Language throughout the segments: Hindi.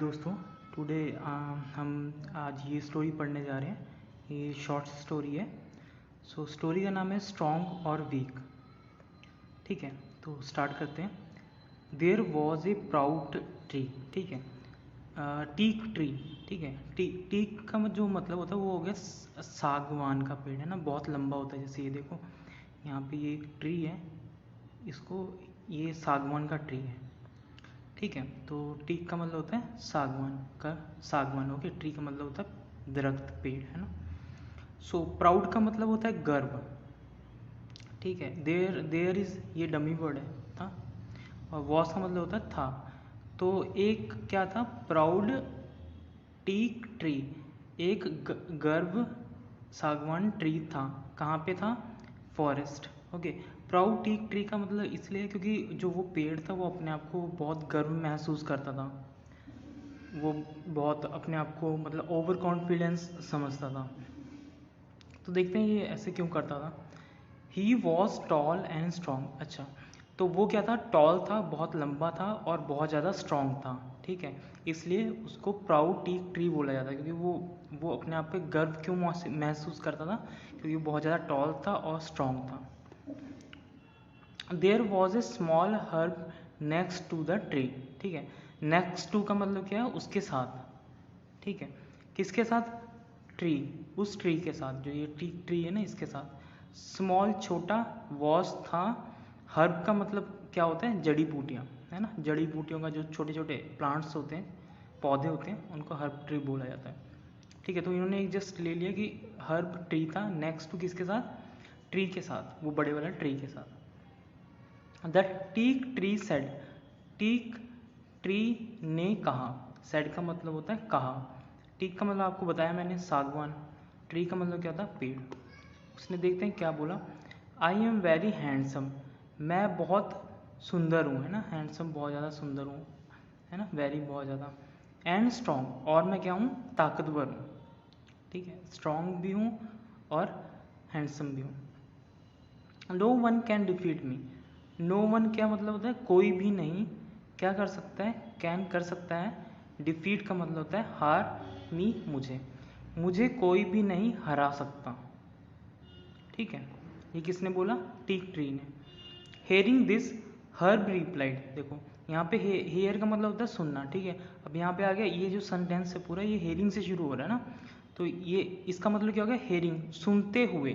दोस्तों, टुडे हम आज ये स्टोरी पढ़ने जा रहे हैं। ये शॉर्ट स्टोरी है। स्टोरी का नाम है स्ट्रॉन्ग और वीक। ठीक है, तो स्टार्ट करते हैं। There was a proud tree. ठीक है, टीक ट्री। ठीक है, टीक का जो मतलब होता है वो हो गया सागवान का पेड़, है ना, बहुत लंबा होता है। जैसे ये देखो, यहाँ पे ये एक ट्री है, इसको ये सागवान का ट्री है। ठीक है, तो टीक का मतलब होता है सागवान। ओके, ट्री का मतलब होता है दरख्त, पेड़, है ना। प्राउड का मतलब होता है गर्व। ठीक है, देयर इज, ये डमी वर्ड है था, और वॉस का मतलब होता है था। तो एक क्या था, प्राउड टीक ट्री, एक गर्व सागवान ट्री था। कहाँ पे था? Forest. Okay, proud teak tree का मतलब इसलिए क्योंकि जो वो पेड़ था वो अपने आप को बहुत गर्व महसूस करता था। वो बहुत अपने आप को मतलब ओवर कॉन्फिडेंस समझता था। तो देखते हैं ये ऐसे क्यों करता था। He was tall and strong. अच्छा, तो वो क्या था? टॉल था, बहुत लंबा था और बहुत ज़्यादा स्ट्रॉन्ग था। ठीक है, इसलिए उसको प्राउड टीक ट्री बोला जाता है, क्योंकि वो अपने आप पे गर्व क्यों महसूस करता था? क्योंकि वो बहुत ज़्यादा टॉल था और स्ट्रॉन्ग था। There was a small herb next to the tree. ठीक है, नेक्स्ट टू का मतलब क्या है? उसके साथ। ठीक है, किसके साथ? ट्री, उस ट्री के साथ, जो ये ट्री है ना, इसके साथ। स्मॉल छोटा, वॉज था, हर्ब का मतलब क्या होता है? जड़ी बूटियाँ, है ना। जड़ी बूटियों का जो छोटे छोटे प्लांट्स होते हैं, पौधे होते हैं, उनको हर्ब ट्री बोला जाता है। ठीक है, तो इन्होंने एक जस्ट ले लिया कि हर्ब ट्री था नेक्स्ट टू किसके साथ? ट्री के साथ, वो बड़े वाला ट्री के साथ। The teak tree said, teak tree ने कहा। सेड का मतलब होता है कहा। टीक का मतलब आपको बताया मैंने, सागवान। ट्री का मतलब क्या होता है? पेड़। उसने, देखते हैं क्या बोला। आई एम वेरी हैंडसम, मैं बहुत सुंदर हूँ, है ना। हैंडसम, बहुत ज़्यादा सुंदर हूँ, है ना। वेरी, बहुत ज़्यादा। एंड स्ट्रॉन्ग, और मैं क्या हूँ? ताकतवर हूँ। ठीक है, स्ट्रॉन्ग भी हूँ और हैंडसम भी हूँ। No one can defeat me. No one क्या मतलब होता है? कोई भी नहीं क्या कर सकता है? कैन कर सकता है। डिफीट का मतलब होता है हार, मी मुझे कोई भी नहीं हरा सकता। ठीक है, ये किसने बोला? टीक ट्री ने। Hearing this herb replied. देखो यहाँ पे हेयर का मतलब होता है सुनना। ठीक है, अब यहाँ पे आ गया, ये जो सेंटेंस है पूरा, ये हेयरिंग से शुरू हो रहा है ना, तो ये इसका मतलब क्या हो गया? हेयरिंग, सुनते हुए।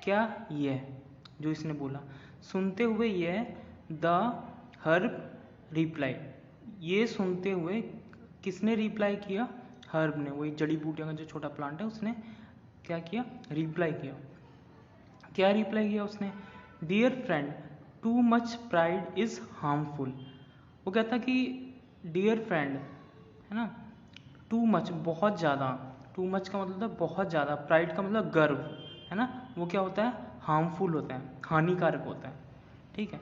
क्या? यह जो इसने बोला, सुनते हुए यह, द हर्ब रिप्लाई, ये सुनते हुए किसने रिप्लाई किया? हर्ब ने, वही जड़ी बूटियों का जो छोटा प्लांट है, उसने क्या किया? रिप्लाई किया। क्या रिप्लाई किया उसने? Dear friend, too much pride is harmful. वो कहता कि डियर फ्रेंड, है ना, टू मच, बहुत ज़्यादा। टू मच का मतलब है बहुत ज़्यादा, प्राइड का मतलब गर्व, है ना, वो क्या होता है? हार्मफुल होता है, हानिकारक होता है। ठीक है,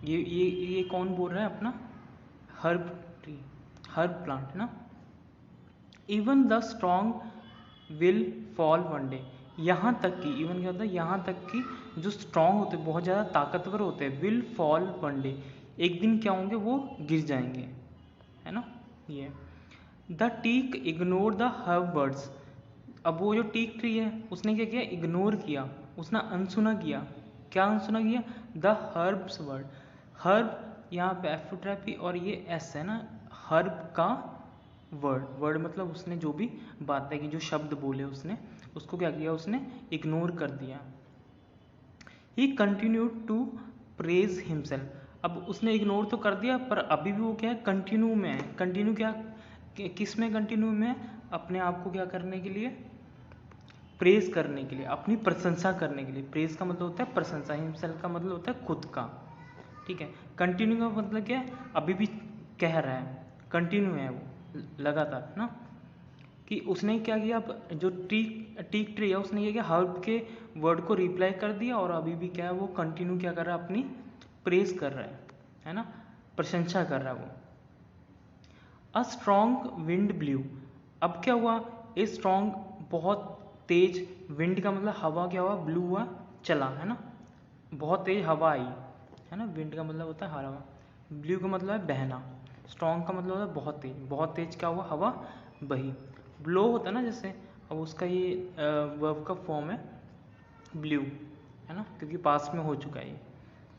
ये कौन बोल रहा है? अपना हर्ब ट्री, हर्ब प्लांट, है ना। Even the strong will fall one day. यहाँ तक कि, इवन क्या होता है? यहाँ तक कि जो स्ट्रॉन्ग होते हैं, बहुत ज़्यादा ताकतवर होते हैं, विल फॉल वन डे, एक दिन क्या होंगे? वो गिर जाएंगे, है ना। ये the teak ignore the herb words. अब वो जो टीक ट्री है, उसने क्या किया? इग्नोर किया, उसने अनसुना किया। क्या अनसुना किया? The herbs word. हर्ब यहाँ पे एफोट्रैपी और ये एस है ना, हर्ब का वर्ड मतलब उसने जो भी बातें की, जो शब्द बोले उसने, उसको क्या किया? उसने इग्नोर कर दिया। He continued to praise himself. अब उसने इग्नोर तो कर दिया, पर अभी भी वो क्या है? कंटिन्यू में है। कंटिन्यू क्या, किस में कंटिन्यू में है? अपने आप को क्या करने के लिए? प्रेज करने के लिए, अपनी प्रशंसा करने के लिए। प्रेज का मतलब होता है प्रशंसा, हिमसेल्फ का मतलब होता है खुद का। ठीक है, कंटिन्यू का मतलब क्या है? अभी भी कह रहा है, कंटिन्यू है वो, लगातार, है ना। कि उसने क्या किया? अब जो टीक ट्री है, उसने ये किया, हर्ब के वर्ड को रिप्लाई कर दिया, और अभी भी क्या है? वो कंटिन्यू क्या कर रहा है? अपनी प्रेज कर रहा है ना, प्रशंसा कर रहा है वो। A strong wind blue. अब क्या हुआ? ए स्ट्रॉन्ग, बहुत तेज, विंड का मतलब हवा, क्या हुआ? ब्लू हुआ, चला, है ना, बहुत तेज हवा आई, है ना। विंड का मतलब होता है हवा, ब्लू का मतलब है बहना। स्ट्रॉन्ग का मतलब होता है बहुत तेज क्या हुआ, हवा बही। ब्लो होता है ना जैसे, अब उसका ये वर्ब का फॉर्म है ब्लू, है ना, क्योंकि पास्ट में हो चुका है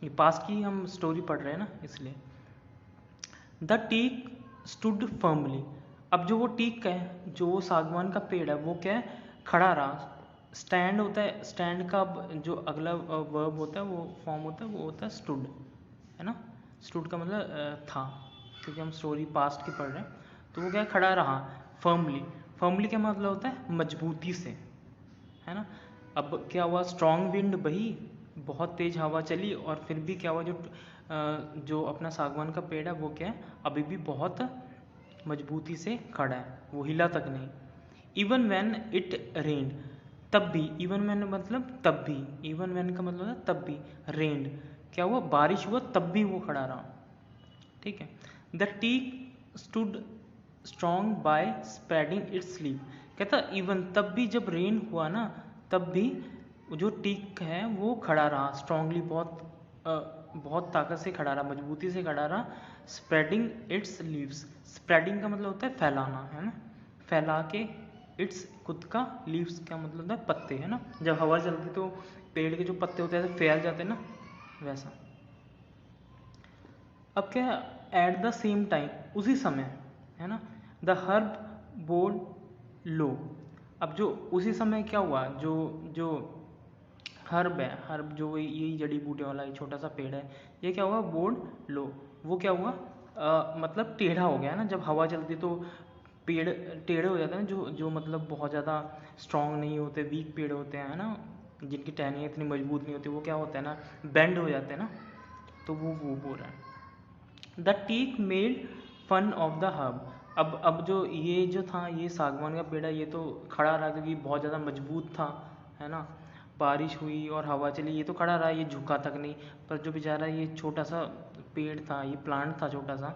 ये पास्ट की हम स्टोरी पढ़ रहे हैं ना इसलिए। द टीक स्टूड फर्मली, अब जो वो टीक है, जो वो सागवान का पेड़ है, वो क्या है, खड़ा रहा। स्टैंड होता है, स्टैंड का जो अगला वर्ब होता है, वो फॉर्म होता है, वो होता है स्टूड, है ना। स्टूड का मतलब था, क्योंकि हम स्टोरी पास्ट की पढ़ रहे हैं। तो वो क्या खड़ा रहा फर्मली। फर्मली क्या मतलब होता है, मजबूती से, है ना। अब क्या हुआ, स्ट्रॉन्ग विंड बही, बहुत तेज हवा चली, और फिर भी क्या हुआ, जो अपना सागवान का पेड़ है वो क्या है, अभी भी बहुत मजबूती से खड़ा है, वो हिला तक नहीं। इवन व्हेन इट रेन्ड, तब भी, इवन व्हेन मतलब तब भी, इवन व्हेन का मतलब है तब भी, रेन्ड क्या हुआ, बारिश हुआ, तब भी वो खड़ा रहा, ठीक है। The teak stood strong by spreading its leaf, कहता इवन तब भी जब रेन हुआ ना, तब भी जो टीक है वो खड़ा रहा स्ट्रांगली, बहुत ताकत से खड़ा रहा, मजबूती से खड़ा रहा। स्प्रेडिंग इट्स लीव्स, स्प्रेडिंग का मतलब होता है फैलाना, है ना, फैला के, इट्स खुद का, लीव्स का मतलब होता है पत्ते, है ना, जब हवा चलती तो पेड़ के जो पत्ते होते हैं ऐसे फैल जाते हैं ना, वैसा। अब क्या, एट द सेम टाइम, उसी समय, है ना, द हर्ब बोर्ड लो, अब जो उसी समय क्या हुआ, जो जो हर्ब है, हर्ब जो यही जड़ी बूटी वाला ये छोटा सा पेड़ है, ये क्या हुआ, बोर्ड लो, वो क्या हुआ, मतलब टेढ़ा हो गया ना, जब हवा चलती तो पेड़ टेढ़े हो जाते हैं, जो जो मतलब बहुत ज़्यादा स्ट्रांग नहीं होते, वीक पेड़ होते हैं, है ना, जिनकी टहनियाँ इतनी मजबूत नहीं होती, वो क्या होता है ना, बेंड हो जाते हैं ना, तो वो बोल रहा है। The teak made fun of the herb, अब जो ये जो था, ये सागवान का पेड़ है, ये तो खड़ा रहा क्योंकि बहुत ज़्यादा मजबूत था, है ना, बारिश हुई और हवा चली, ये तो खड़ा रहा, ये झुका तक नहीं। पर जो बेचारा ये छोटा सा पेड़ था, ये प्लांट था छोटा सा,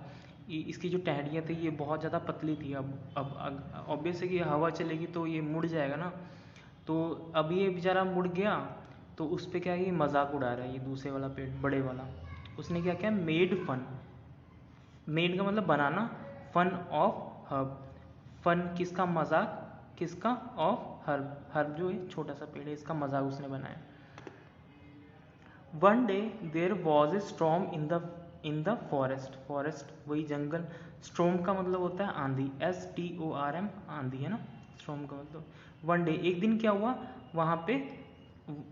इसकी जो टहनियाँ थी ये बहुत ज़्यादा पतली थी। अब ऑब्वियस है कि हवा चलेगी तो ये मुड़ जाएगा ना, तो अब ये बेचारा मुड़ गया, तो उस पर क्या है, ये मजाक उड़ा रहा है, ये दूसरे वाला पेड़ बड़े वाला, उसने क्या किया, मेड फन, मेड का मतलब बनाना, फन ऑफ हर्ब, फन किसका, मजाक किसका, ऑफ हर्ब, हर्ब जो है छोटा सा पेड़ है, इसका मजाक उसने बनाया। One day there was a storm in the forest, forest वही जंगल, स्टॉर्म का मतलब होता है आंधी, STORM आंधी, है ना, स्टॉर्म का मतलब। वन डे एक दिन क्या हुआ, वहाँ पे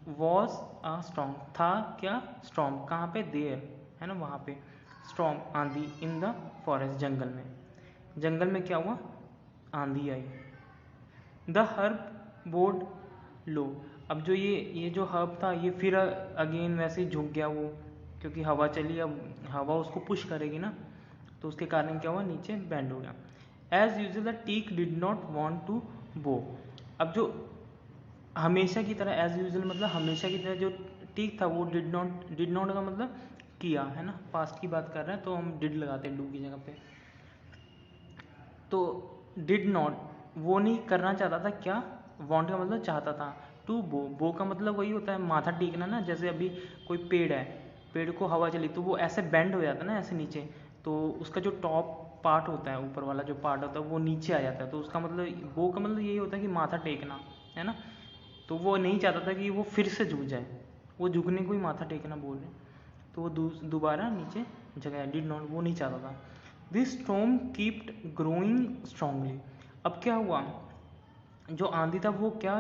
वॉज अ स्टॉर्म था, क्या स्टॉर्म, कहाँ पे, देयर, है ना, वहाँ पे स्टॉर्म आंधी, इन द फॉरेस्ट जंगल में, जंगल में क्या हुआ, आंधी आई। द हर्ब बोर्ड लो, अब जो ये जो हर्ब था ये फिर अगेन वैसे ही झुक गया वो, क्योंकि हवा चली, अब हवा उसको पुश करेगी ना, तो उसके कारण क्या हुआ, नीचे बैंड हो गया। As usual the teak did not want to bow, अब जो हमेशा की तरह, एज यूजल मतलब हमेशा की तरह, जो टीक था वो डिड नॉट का मतलब किया, है ना, पास्ट की बात कर रहे हैं तो हम डिड लगाते हैं डू की जगह पे। तो डिड नॉट वो नहीं करना चाहता था, क्या, वांट का मतलब चाहता था, टू बो का मतलब वही होता है माथा टेकना ना, जैसे अभी कोई पेड़ है, पेड़ को हवा चली तो वो ऐसे बेंड हो जाता है ना, ऐसे नीचे, तो उसका जो टॉप पार्ट होता है, ऊपर वाला जो पार्ट होता है वो नीचे आ जाता है, तो उसका मतलब बो का मतलब यही होता है कि माथा टेकना, है ना। तो वो नहीं चाहता था कि वो फिर से झुक जाए, वो झुकने को ही माथा टेकना बोल रहे, तो वो दोबारा नीचे जगह, डिड नॉट वो नहीं चाहता था। This storm keeped growing strongly, अब क्या हुआ, जो आंधी था वो क्या,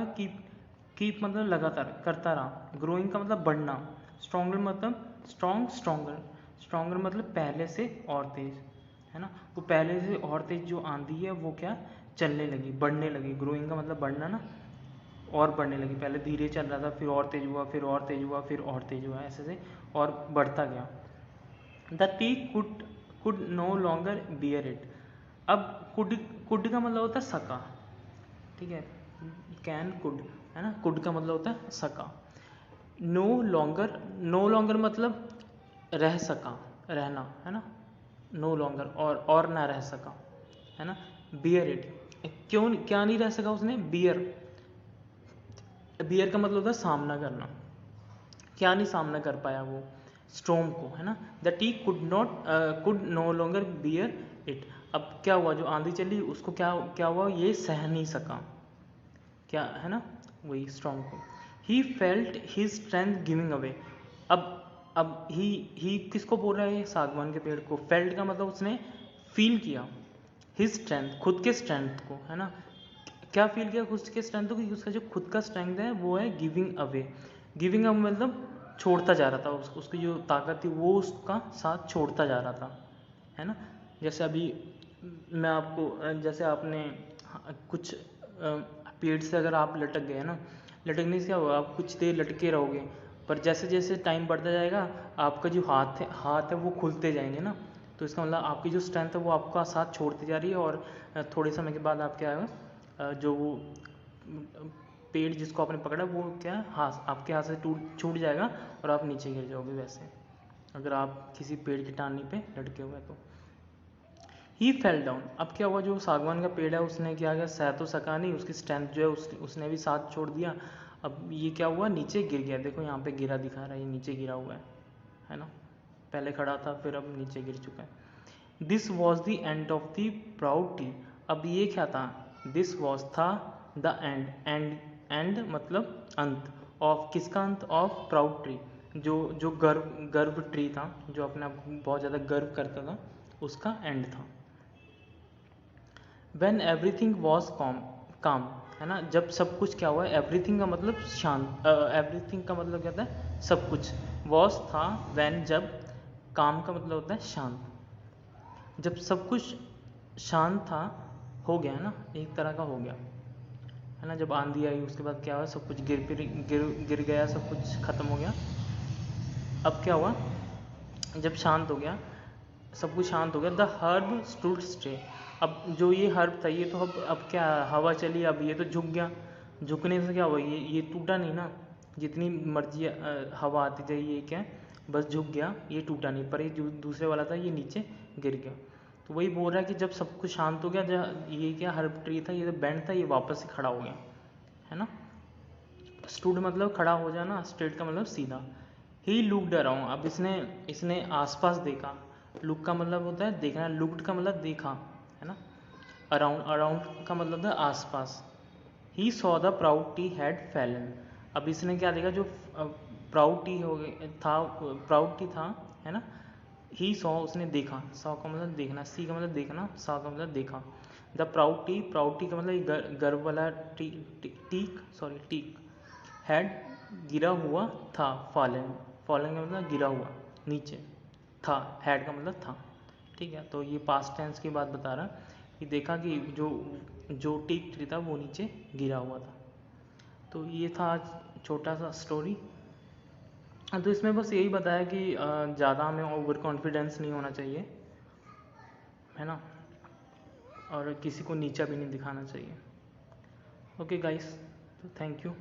कीप मतलब लगातार करता रहा, ग्रोइंग का मतलब बढ़ना, स्ट्रॉन्गर मतलब स्ट्रॉन्गर मतलब पहले से और तेज, है ना, वो पहले से और तेज जो आंधी है वो क्या, चलने लगी, बढ़ने लगी, ग्रोइंग का मतलब बढ़ना ना, और बढ़ने लगी, पहले धीरे चल रहा था, फिर और तेज हुआ, फिर और तेज हुआ, फिर और तेज हुआ, ऐसे से और बढ़ता गया। The teak could no longer bear it, अब कुड का मतलब होता है सका, ठीक है, कैन कुड, है ना, कुड का मतलब होता है सका। नो लॉन्गर मतलब रह सका, रहना, है ना, नो लॉन्गर और ना रह सका, है ना। बियर इट, क्यों क्या नहीं रह सका उसने, बियर का मतलब होता है सामना करना, क्या नहीं सामना कर पाया वो स्टॉर्म को, है ना। The tea could no longer bear it. अब क्या हुआ, जो आंधी चली उसको क्या क्या हुआ, ये सह नहीं सका, क्या है ना, वही स्ट्रॉन्ग को। He felt his strength giving away. अब ही किसको बोल रहा है, ये सागवान के पेड़ को। फेल्ट का मतलब उसने फील किया, हिज स्ट्रेंथ खुद के स्ट्रेंथ को, है ना। क्या फील किया खुद के स्ट्रेंथ को, क्योंकि उसका जो खुद का स्ट्रेंथ है वो है गिविंग अवे। गिविंग अवे मतलब छोड़ता जा रहा था, उसकी जो ताकत थी वो उसका साथ छोड़ता जा रहा था, है ना। जैसे अभी मैं आपको, जैसे आपने कुछ पेड़ से अगर आप लटक गए ना, लटकने से क्या होगा, आप कुछ देर लटके रहोगे, पर जैसे जैसे टाइम बढ़ता जाएगा आपका जो हाथ है वो खुलते जाएंगे ना। तो इसका मतलब आपकी जो स्ट्रेंथ है वो आपका साथ छोड़ती जा रही है, और थोड़े समय के बाद आप क्या है, जो वो पेड़ जिसको आपने पकड़ा वो क्या है, हाथ आपके हाथ से छूट जाएगा और आप नीचे गिर जाओगे, वैसे अगर आप किसी पेड़ की टहनी पे लटके हुए तो। ही फेल डाउन। अब क्या हुआ, जो सागवान का पेड़ है उसने क्या किया, सह तो सका नहीं, उसकी स्ट्रेंथ जो है उसने भी साथ छोड़ दिया। अब ये क्या हुआ, नीचे गिर गया। देखो यहाँ पे गिरा दिखा रहा है, ये नीचे गिरा हुआ है ना। पहले खड़ा था फिर अब नीचे गिर चुका है। This was the end of the proud tree. अब ये क्या था, दिस वॉज था द एंड मतलब अंत, ऑफ किसका अंत, ऑफ प्राउड ट्री, जो गर्व ट्री था, जो अपने आप को बहुत ज़्यादा गर्व करता था, उसका एंड था। When everything was काम, है ना, जब सब कुछ क्या हुआ, एवरीथिंग का मतलब शांत, एवरीथिंग का मतलब क्या होता है, सब कुछ। वॉज था, when जब, काम का मतलब होता है शांत, जब सब कुछ शांत था, हो गया है ना, एक तरह का हो गया, है ना। जब आंधी आई उसके बाद क्या हुआ, सब कुछ गिर गया, सब कुछ खत्म हो गया। अब क्या हुआ, जब शांत हो गया, सब कुछ शांत हो गया, द हर्ब स्टूड स्टे। अब जो ये हर्ब था ये तो अब क्या, हवा चली, अब ये तो झुक गया। झुकने से क्या हुआ, ये टूटा नहीं ना, जितनी मर्जी हवा आती जाए, ये क्या बस झुक गया, ये टूटा नहीं। पर ये जो दूसरे वाला था ये नीचे गिर गया। तो वही बोल रहा है कि जब सब कुछ शांत हो गया, जब ये क्या हर्ब ट्री था, ये तो बैंड था, ये वापस से खड़ा हो गया, है ना। स्टूड मतलब खड़ा हो जाना, स्ट्रेट का मतलब सीधा। He looked around. अब इसने आसपास देखा। लुक का मतलब होता है देखना, लुक्ड का मतलब देखा, है ना। अराउंड का मतलब होता है आसपास। He saw the proud T had Fallon. अब इसने क्या देखा, जो प्राउड टी हो गया था, प्राउड टी था, है ना। ही सॉ उसने देखा, सॉ का मतलब देखना, सी का मतलब देखना, सॉ का मतलब देखा। द प्राउड टी का मतलब गर्व वाला टीक सॉरी टीक, हैड गिरा हुआ था, फॉलन, फॉलन का मतलब गिरा हुआ नीचे, था, हैड का मतलब था, ठीक है। तो ये पास्ट टेंस की बात बता रहा कि देखा कि जो जो टीक ट्री था वो नीचे गिरा हुआ था। तो ये था आज छोटा सा स्टोरी। तो इसमें बस यही बताया कि ज़्यादा हमें ओवर कॉन्फिडेंस नहीं होना चाहिए, है ना, और किसी को नीचा भी नहीं दिखाना चाहिए। ओके गाइस, तो थैंक यू।